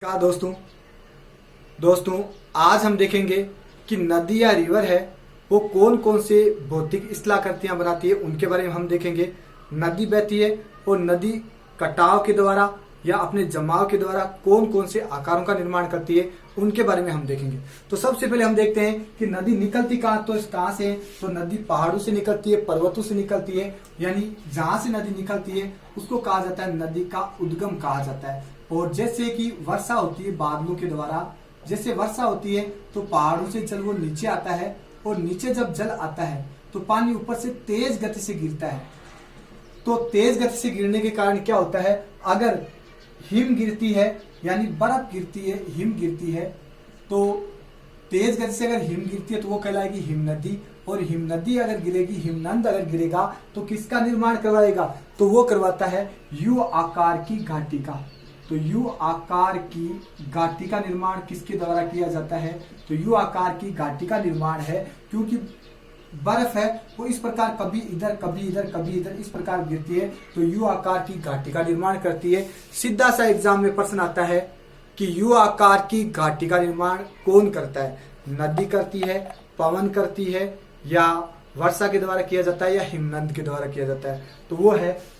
क्या दोस्तों आज हम देखेंगे कि नदी या रिवर है वो कौन कौन से भौतिक स्थलाकृतियां बनाती है, उनके बारे में हम देखेंगे। नदी बहती है और नदी कटाव के द्वारा या अपने जमाव के द्वारा कौन कौन से आकारों का निर्माण करती है, उनके बारे में हम देखेंगे। तो सबसे पहले हम देखते हैं कि नदी निकलती कहाँ से है। तो नदी पहाड़ों से निकलती है, पर्वतों से निकलती है, यानी जहां से नदी निकलती है उसको कहा जाता है नदी का उद्गम कहा जाता है। और जैसे कि वर्षा होती है बादलों के द्वारा, जैसे वर्षा होती है तो पहाड़ों से जल वो नीचे आता है और नीचे जब जल आता है तो पानी ऊपर से तेज गति से गिरता है। तो तेज गति से गिरने के कारण क्या होता है, अगर हिम गिरती है यानी बर्फ गिरती है, हिम गिरती है, तो तेज गति से अगर हिम गिरती है तो वो कहलाएगी हिम नदी। और हिम नदी अगर गिरेगी, हिमनंद अगर गिरेगा तो किसका निर्माण करवाएगा, तो वो करवाता है यू आकार की घाटी का। तो यू आकार की घाटी का निर्माण किसके द्वारा किया जाता है, तो यू आकार की घाटी का निर्माण है, क्योंकि बर्फ है वो इस प्रकार कभी इधर कभी इधर कभी इधर इस प्रकार गिरती है, तो यू आकार की घाटी का निर्माण करती है। सीधा सा एग्जाम में प्रश्न आता है कि यू आकार की घाटी का निर्माण कौन करता है, नदी करती है, पवन करती है, या वर्षा के द्वारा किया जाता है, या हिमनद के द्वारा किया जाता है। तो वो है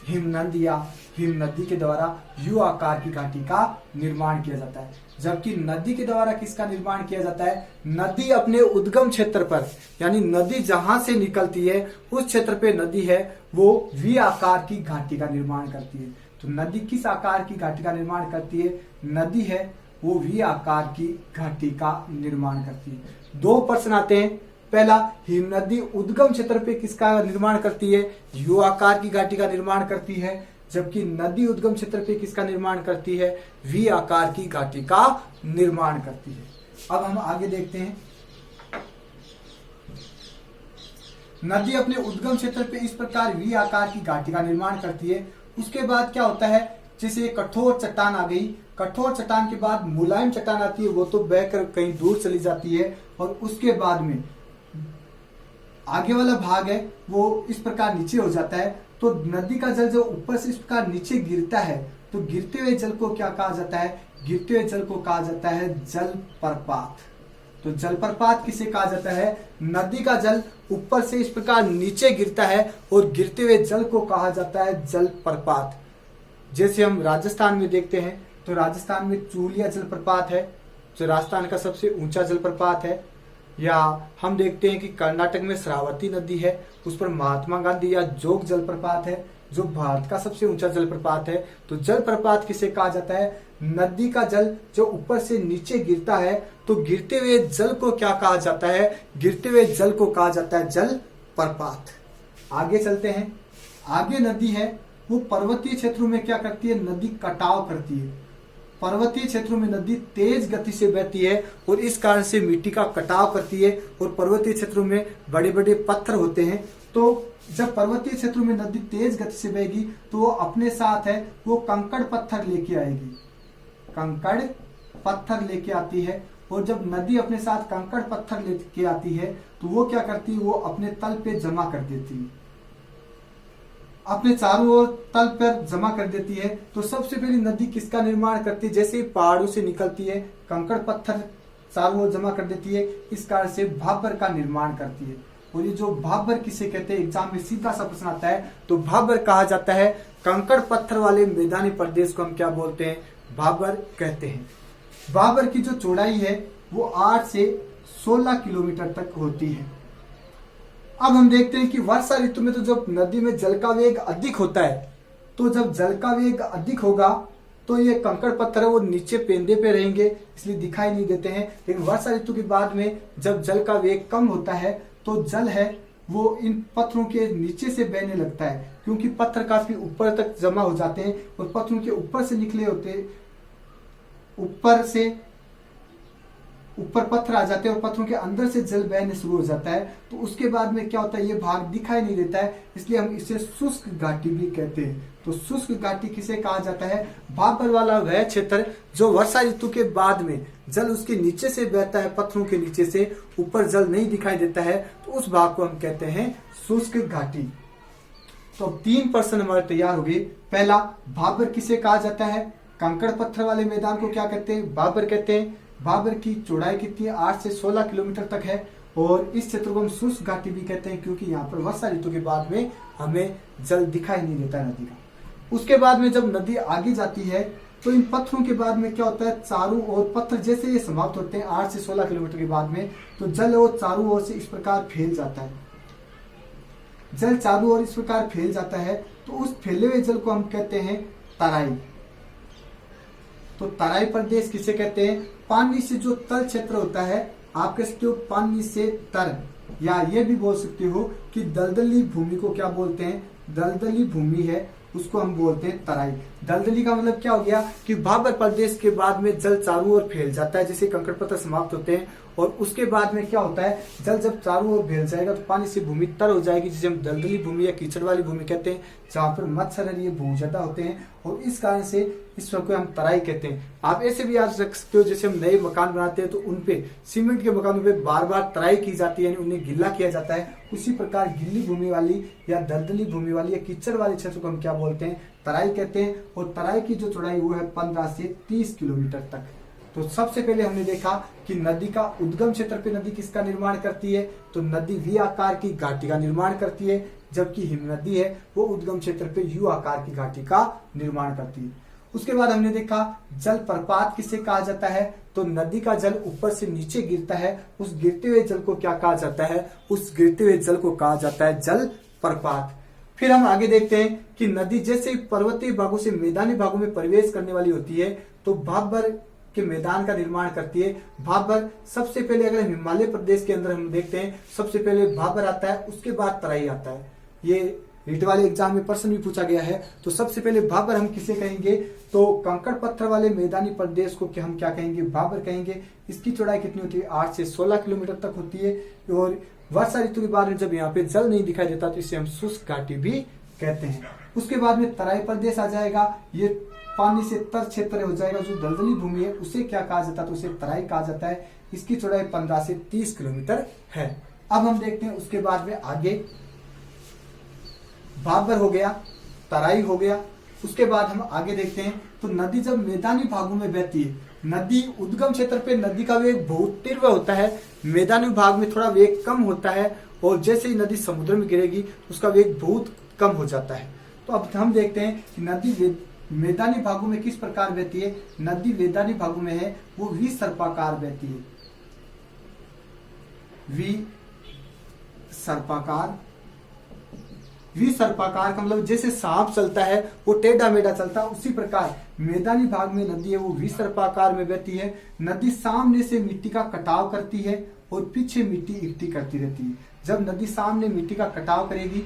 हिमनद या हिम नदी के द्वारा यू आकार की घाटी का निर्माण किया जाता है। जबकि नदी के द्वारा किसका निर्माण किया जाता है, नदी अपने उद्गम क्षेत्र पर, यानी नदी जहां से निकलती है उस क्षेत्र पे नदी है वो वी आकार की घाटी का निर्माण करती है। तो नदी किस आकार की घाटी का निर्माण करती है, नदी है वो वी आकार की घाटी का निर्माण करती है। दो प्रश्न आते हैं। पहला, हिम नदी उद्गम क्षेत्र पे किसका निर्माण करती है, यू आकार की घाटी का निर्माण करती है, जबकि नदी उद्गम क्षेत्र पे किसका निर्माण करती है, वी आकार की घाटी का निर्माण करती है। अब हम आगे देखते हैं। नदी अपने उद्गम क्षेत्र पे इस प्रकार वी आकार की घाटी का निर्माण करती है। उसके बाद क्या होता है, जैसे कठोर चट्टान आ गई, कठोर चट्टान के बाद मुलायम चट्टान आती है, वो तो बहकर कहीं दूर चली जाती है, और उसके बाद में आगे वाला भाग है वो इस प्रकार नीचे हो जाता है। तो नदी का जल जो ऊपर से इस प्रकार नीचे गिरता है, तो गिरते हुए जल को क्या कहा जाता है, गिरते हुए जल को कहा जाता है जलप्रपात। तो जलप्रपात किसे कहा जाता है, नदी का जल ऊपर से इस प्रकार नीचे गिरता है और गिरते हुए जल को कहा जाता है जलप्रपात। जैसे हम राजस्थान में देखते हैं तो राजस्थान में चूलिया जलप्रपात है जो राजस्थान का सबसे ऊंचा जलप्रपात है, या हम देखते हैं कि कर्नाटक में श्रावती नदी है, उस पर महात्मा गांधी या जोग जलप्रपात है जो भारत का सबसे ऊंचा जलप्रपात है। तो जलप्रपात किसे कहा जाता है, नदी का जल जो ऊपर से नीचे गिरता है, तो गिरते हुए जल को क्या कहा जाता है, गिरते हुए जल को कहा जाता है जलप्रपात। आगे चलते हैं। आगे नदी है वो पर्वतीय क्षेत्रों में क्या करती है, नदी कटाव करती है। पर्वतीय क्षेत्रों में नदी तेज गति से बहती है और इस कारण से मिट्टी का कटाव करती है, और पर्वतीय क्षेत्रों में बड़े बड़े पत्थर होते हैं। तो जब पर्वतीय क्षेत्रों में नदी तेज गति से बहेगी तो वो अपने साथ है वो कंकड़ पत्थर लेके आएगी, कंकड़ पत्थर लेके आती है। और जब नदी अपने साथ कंकड़ पत्थर लेके आती है तो वो क्या करती है, वो अपने तल पे जमा कर देती है, अपने चारों ओर तल पर जमा कर देती है। तो सबसे पहले नदी किसका निर्माण करती है, जैसे पहाड़ों से निकलती है कंकड़ पत्थर चारों ओर जमा कर देती है, इस कारण से भाबर का निर्माण करती है। और ये जो भाबर किसे कहते हैं, एग्जाम में सीधा सा प्रश्न आता है, तो भाबर कहा जाता है कंकड़ पत्थर वाले मैदानी प्रदेश को हम क्या बोलते हैं, भाबर कहते हैं। भाबर की जो चौड़ाई है वो 8 से 16 किलोमीटर तक होती है। अब हम देखते हैं कि वर्षा ऋतु में तो जब नदी में जल का वेग अधिक होता है, तो जब जल का वेग अधिक होगा तो ये कंकड़ पत्थर है वो नीचे पेंदे पे रहेंगे, इसलिए दिखाई नहीं देते हैं। लेकिन वर्षा ऋतु के बाद में जब जल का वेग कम होता है तो जल है वो इन पत्थरों के नीचे से बहने लगता है, क्योंकि पत्थर काफी ऊपर तक जमा हो जाते हैं और पत्थरों के ऊपर से निकले होते, ऊपर पत्थर आ जाते हैं और पत्थरों के अंदर से जल बहने शुरू हो जाता है। तो उसके बाद में क्या होता है, ये भाग दिखाई नहीं देता है, इसलिए हम इसे शुष्क घाटी भी कहते हैं। तो शुष्क घाटी किसे कहा जाता है, भाबर वाला वह क्षेत्र जो वर्षा ऋतु के बाद में जल उसके नीचे से बहता है, पत्थरों के नीचे से ऊपर जल नहीं दिखाई देता है, तो उस भाग को हम कहते हैं शुष्क घाटी। तो 3 प्रश्न हमारे तैयार हो गए। पहला, भाबर किसे कहा जाता है, कंकड़ पत्थर वाले मैदान को क्या कहते हैं, बाबर कहते हैं। बाबर की चौड़ाई कितनी है, 8 से 16 किलोमीटर तक है। और इस क्षेत्र को हम शुष्क घाटी भी कहते हैं, क्योंकि यहाँ पर वर्षा ऋतु के बाद में हमें जल दिखाई नहीं देता है नदी का। उसके बाद में जब नदी आगे जाती है तो इन पत्थरों के बाद में क्या होता है, चारों ओर पत्थर जैसे ये समाप्त होते हैं 8 से 16 किलोमीटर के बाद में, तो जल और चारों ओर से इस प्रकार फैल जाता है। जल चारों ओर इस प्रकार फैल जाता है, तो उस फैले हुए जल को हम कहते हैं तराई। तो तराई प्रदेश किसे कहते हैं, पानी से जो तल क्षेत्र होता है, आप कह सकते हो पानी से तर, या ये भी बोल सकते हो कि दलदली भूमि को क्या बोलते हैं, दलदली भूमि है उसको हम बोलते हैं तराई। दलदली का मतलब क्या हो गया कि भाबर प्रदेश के बाद में जल चारों ओर फैल जाता है, जैसे कंकड़ पत्थर समाप्त होते हैं, और उसके बाद में क्या होता है, जल जब चारों ओर फैल जाएगा तो पानी से भूमि तर हो जाएगी, जिसे हम दलदली भूमि या कीचड़ वाली भूमि कहते हैं, जहाँ पर मच्छर ये बहुत ज्यादा होते हैं, और इस कारण से इस को हम तराई कहते हैं। आप ऐसे भी याद रख सकते हो, जैसे हम नए मकान बनाते हैं तो उनपे सीमेंट के मकानों पे बार बार तराई की जाती है, यानी उन्हें गिल्ला किया जाता है। उसी प्रकार गिल्ली भूमि वाली या दलदली भूमि वाली या कीचड़ वाले क्षेत्र को हम क्या बोलते हैं, तराई कहते हैं। और तराई की जो चौड़ाई वो है 15 से 30 किलोमीटर तक। तो सबसे पहले हमने देखा कि नदी का उद्गम क्षेत्र पे नदी किसका निर्माण करती है, तो नदी वी आकार की घाटी का निर्माण करती है, जबकि हिम नदी है वो उद्गम क्षेत्र पे यू आकार की घाटी का निर्माण करती है। उसके बाद हमने देखा जल प्रपात किसे कहा जाता है, तो नदी का जल ऊपर से नीचे गिरता है, उस गिरते हुए जल को क्या कहा जाता है, उस गिरते हुए जल को कहा जाता है जल प्रपात। फिर हम आगे देखते हैं कि नदी जैसे पर्वतीय भागों से मैदानी भागों में प्रवेश करने वाली होती है, तो भाबर के मैदान का निर्माण करती है। भाबर सबसे पहले, अगर हिमालय प्रदेश के अंदर हम देखते हैं, सबसे पहले भाबर आता है, उसके बाद तराई आता है। ये रीट वाले एग्जाम में प्रश्न भी पूछा गया है। तो सबसे पहले भाबर हम किसे कहेंगे, तो कंकड़ पत्थर वाले मैदानी प्रदेश को हम क्या कहेंगे, भाबर कहेंगे। इसकी चौड़ाई कितनी होती है, 8 से 16 किलोमीटर तक होती है। और वर्षा ऋतु के बाद में जब यहाँ पे जल नहीं दिखाई देता तो इसे हम शुष्क घाटी भी कहते हैं। उसके बाद में तराई प्रदेश आ जाएगा, ये पानी से तर क्षेत्र हो जाएगा, जो दलदली भूमि है उसे क्या कहा जाता है, तो उसे तराई कहा जाता है। इसकी चौड़ाई 15 से 30 किलोमीटर है। अब हम देखते हैं उसके बाद में आगे, भाबर हो गया, तराई हो गया। उसके बाद हम आगे देखते हैं, तो नदी जब मैदानी भागों में बहती है, नदी उद्गम क्षेत्र पे नदी का वेग बहुत तीव्र होता है, मैदानी भाग में थोड़ा वेग कम होता है, और जैसे ही नदी समुद्र में गिरेगी उसका वेग बहुत कम हो जाता है। तो अब हम देखते हैं कि नदी मैदानी भागों में किस प्रकार बहती है। नदी मैदानी भागों में है वो वी सर्पाकार बहती है, वी सर्पाकार। वी सर्पाकार का मतलब जैसे सांप चलता है वो टेढ़ा मेढ़ा चलता है, उसी प्रकार मैदानी भाग में नदी है वो वी सर्पाकार में बहती है। नदी सामने से मिट्टी का कटाव करती है और पीछे मिट्टी इकट्ठी करती रहती है। जब नदी सामने मिट्टी का कटाव करेगी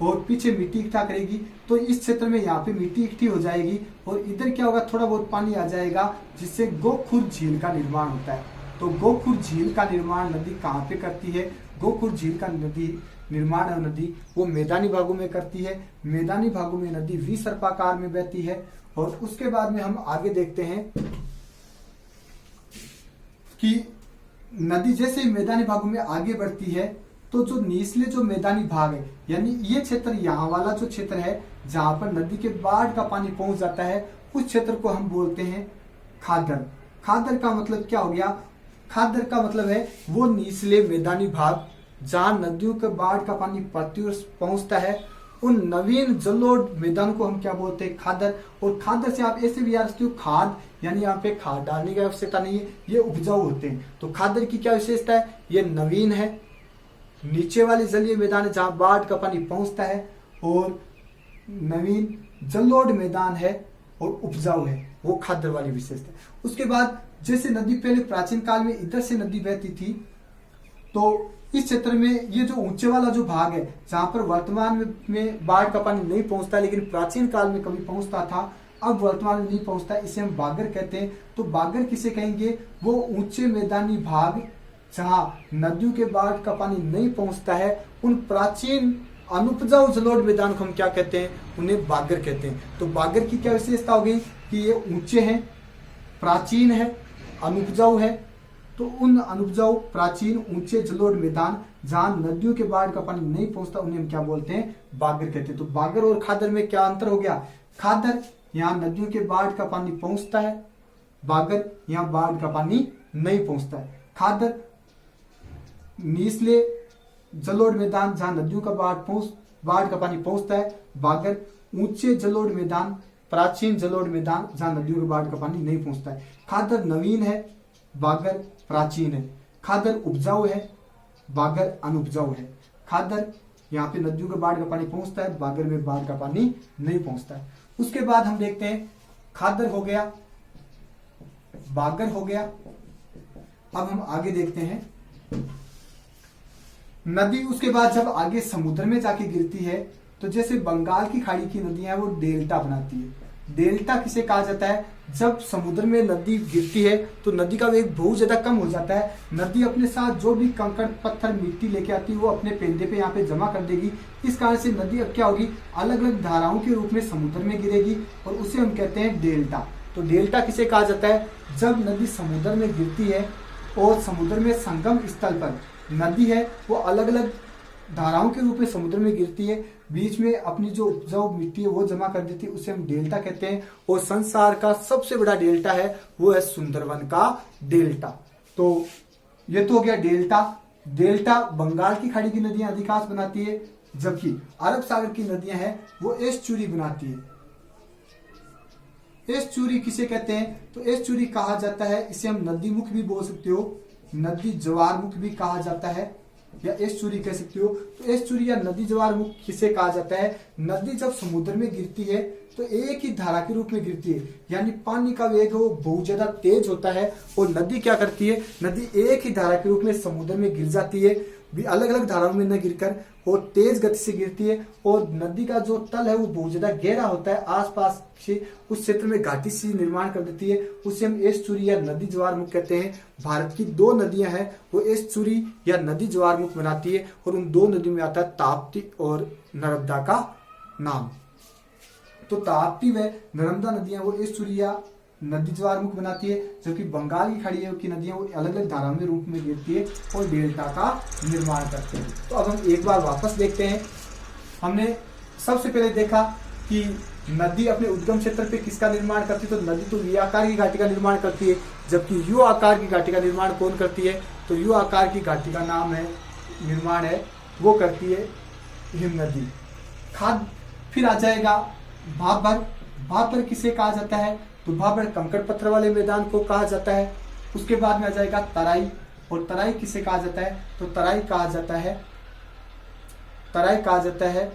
और पीछे मिट्टी इकट्ठा करेगी, तो इस क्षेत्र में यहाँ पे मिट्टी इकट्ठी हो जाएगी, और इधर क्या होगा, थोड़ा बहुत पानी आ जाएगा, जिससे गोखुर झील का निर्माण होता है। तो गोखुर झील का निर्माण नदी कहाँ पे करती है, गोखुर झील का नदी निर्माण है नदी वो मैदानी भागों में करती है। मैदानी भागों में नदी वी सर्पाकार में बहती है। और उसके बाद में हम आगे देखते हैं कि नदी जैसे मैदानी भागों में आगे बढ़ती है, तो जो निचले जो मैदानी भाग है, यानी ये क्षेत्र, यहाँ वाला जो क्षेत्र है जहां पर नदी के बाढ़ का पानी पहुंच जाता है, उस क्षेत्र को हम बोलते हैं खादर। खादर का मतलब क्या हो गया, खादर का मतलब है वो निचले मैदानी भाग जहां नदियों के बाढ़ का पानी प्रतिवर्ष पहुंचता है, उन नवीन जलोढ़ मैदान को हम क्या बोलते हैं, खादर। और खादर से आप ऐसे भी याद रखते हो, खाद, यानी यहाँ पे खाद डालने की आवश्यकता नहीं है, ये उपजाऊ होते हैं। तो खादर की क्या विशेषता है, ये नवीन है, नीचे वाले जलीय मैदान है जहां बाढ़ का पानी पहुंचता है, और नवीन जलोढ़ मैदान है और उपजाऊ है, वो खादर वाली विशेषता है। उसके बाद जैसे नदी पहले प्राचीन काल में इधर से नदी बहती थी, तो इस क्षेत्र में ये जो ऊंचे वाला जो भाग है जहां पर वर्तमान में बाढ़ का पानी नहीं पहुंचता, लेकिन प्राचीन काल में कभी पहुंचता था, अब वर्तमान में नहीं पहुंचता, इसे हम बागर कहते हैं। तो बागर किसे कहेंगे, वो ऊंचे मैदानी भाग जहां नदियों के बाढ़ का पानी नहीं पहुंचता है, उन प्राचीन अनुपजाऊ जलोढ़ मैदान को हम क्या कहते हैं, उन्हें बागर कहते हैं। तो बागर की क्या विशेषता हो गई कि ये ऊंचे हैं, प्राचीन है, अनुपजाऊ है। तो उन अनुपजाऊ, प्राचीन, ऊंचे जलोढ़ मैदान जहां नदियों के बाढ़ का पानी नहीं पहुंचता, उन्हें हम क्या बोलते हैं, बागर कहते हैं। तो बागर और खादर में क्या अंतर हो गया, खादर यहाँ नदियों के बाढ़ का पानी पहुंचता है, बागर यहाँ बाढ़ का पानी नहीं पहुंचता है। खादर निचले जलोढ़ मैदान जहां नदियों का बाढ़ का पानी पहुंचता है, बागर ऊंचे जलोढ़ मैदान, प्राचीन जलोढ़ मैदान जहां नदियों के बाढ़ का पानी नहीं पहुंचता है। खादर नवीन है, बागर प्राचीन है। खादर उपजाऊ है, बागर अनुपजाऊ है। खादर यहाँ पे नदियों के बाढ़ का पानी पहुंचता है, बागर में बाढ़ का पानी नहीं पहुंचता है। उसके बाद हम देखते हैं खादर हो गया, बागर हो गया। अब हम आगे देखते हैं नदी उसके बाद जब आगे समुद्र में जाके गिरती है तो जैसे बंगाल की खाड़ी की नदियां हैं वो डेल्टा बनाती है। डेल्टा किसे कहा जाता है? जब समुद्र में नदी गिरती है तो नदी का वेग बहुत ज्यादा कम हो जाता है। नदी अपने साथ जो भी कंकड़ पत्थर मिट्टी लेके आती है वो अपने पेंदे पे यहाँ पे जमा कर देगी। इस कारण से नदी अब क्या होगी, अलग अलग धाराओं के रूप में समुद्र में गिरेगी और उसे हम कहते हैं डेल्टा। तो डेल्टा किसे कहा जाता है? जब नदी समुद्र में गिरती है और समुद्र में संगम स्थल पर नदी है वो अलग अलग धाराओं के रूप में समुद्र में गिरती है, बीच में अपनी जो उपजाऊ मिट्टी है वो जमा कर देती है, उसे हम डेल्टा कहते हैं। और संसार का सबसे बड़ा डेल्टा है वो है सुंदरवन का डेल्टा। तो ये तो हो गया डेल्टा। डेल्टा बंगाल की खाड़ी की नदियां अधिकांश बनाती है, जबकि अरब सागर की नदियां हैं वो एस्चुरी बनाती है। एस्चुरी किसे कहते हैं? तो एस्चुरी कहा जाता है, इसे हम नदी मुख भी बोल सकते हो, नदी ज्वार मुख भी कहा जाता है, या एस्चुरी कह सकते हो। तो एस्चुरी या नदी ज्वार मुख किसे कहा जाता है? नदी जब समुद्र में गिरती है तो एक ही धारा के रूप में गिरती है, यानी पानी का वेग वो बहुत ज्यादा तेज होता है और नदी क्या करती है, नदी एक ही धारा के रूप में समुद्र में गिर जाती है, भी अलग अलग धाराओं में न गिरकर वो तेज गति से गिरती है। और नदी का जो तल है वो बहुत ज्यादा गहरा होता है, आसपास से उस क्षेत्र में घाटी सी निर्माण कर देती है, उसे हम एस्चुरी या नदी ज्वार मुख कहते हैं। भारत की दो नदियां हैं वो एस्चुरी या नदी ज्वार मुख बनाती है और उन दो नदियों में आता है ताप्ती और नर्मदा का नाम। तो ताप्ती व नर्मदा नदियां वो एस्चुरी या नदी ज्वार मुख बनाती है, जबकि बंगाल की खाड़ी की नदियां वो अलग अलग धाराओं में रूप में गिरती है और डेल्टा का निर्माण करते हैं। तो अब हम एक बार वापस देखते हैं। हमने सबसे पहले देखा कि नदी अपने उद्गम क्षेत्र पे किसका निर्माण करती है, तो नदी तो वी आकार की घाटी का निर्माण करती है, जबकि यू आकार की घाटी का निर्माण कौन करती है? तो यू आकार की घाटी का नाम है निर्माण है वो करती है हिम नदी। खाद फिर आ जाएगा भाबर। भाबर किसे कहा जाता है? तो भाबर कंकड़ पत्थर वाले मैदान को कहा जाता है। उसके बाद में आ जाएगा तराई, और तराई किसे कहा जाता है? तो तराई कहा जाता है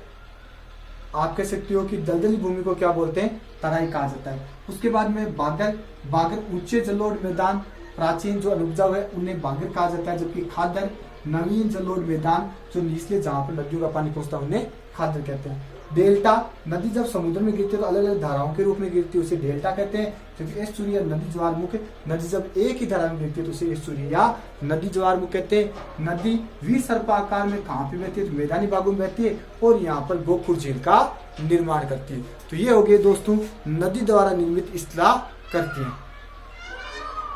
आप कह सकते हो कि दलदली भूमि को क्या बोलते हैं? तराई कहा जाता है। उसके बाद में बागर। बागर ऊंचे जलोढ़ मैदान, प्राचीन जो अनुपजाऊ है उन्हें बागर कहा जाता है, जबकि खादर नवीन जलोढ़ मैदान जो निचले जहां पर नदियों का पानी पहुंचता है उन्हें खादर कहते हैं। डेल्टा नदी जब समुद्र में गिरती है तो अलग अलग धाराओं के रूप में गिरती है, उसे डेल्टा कहते हैं। जबकि एस्चुरी या नदी ज्वार मुख, नदी जब एक ही धारा में गिरती है तो उसे एस्चुरी या नदी ज्वार मुख कहते हैं। नदी वी सर्पाकार में कहाँ पे बहती है? तो मैदानी भागों में बहती है और यहाँ पर गोखुर झील का निर्माण करती है। तो ये हो गए दोस्तों नदी द्वारा निर्मित स्थला करती है।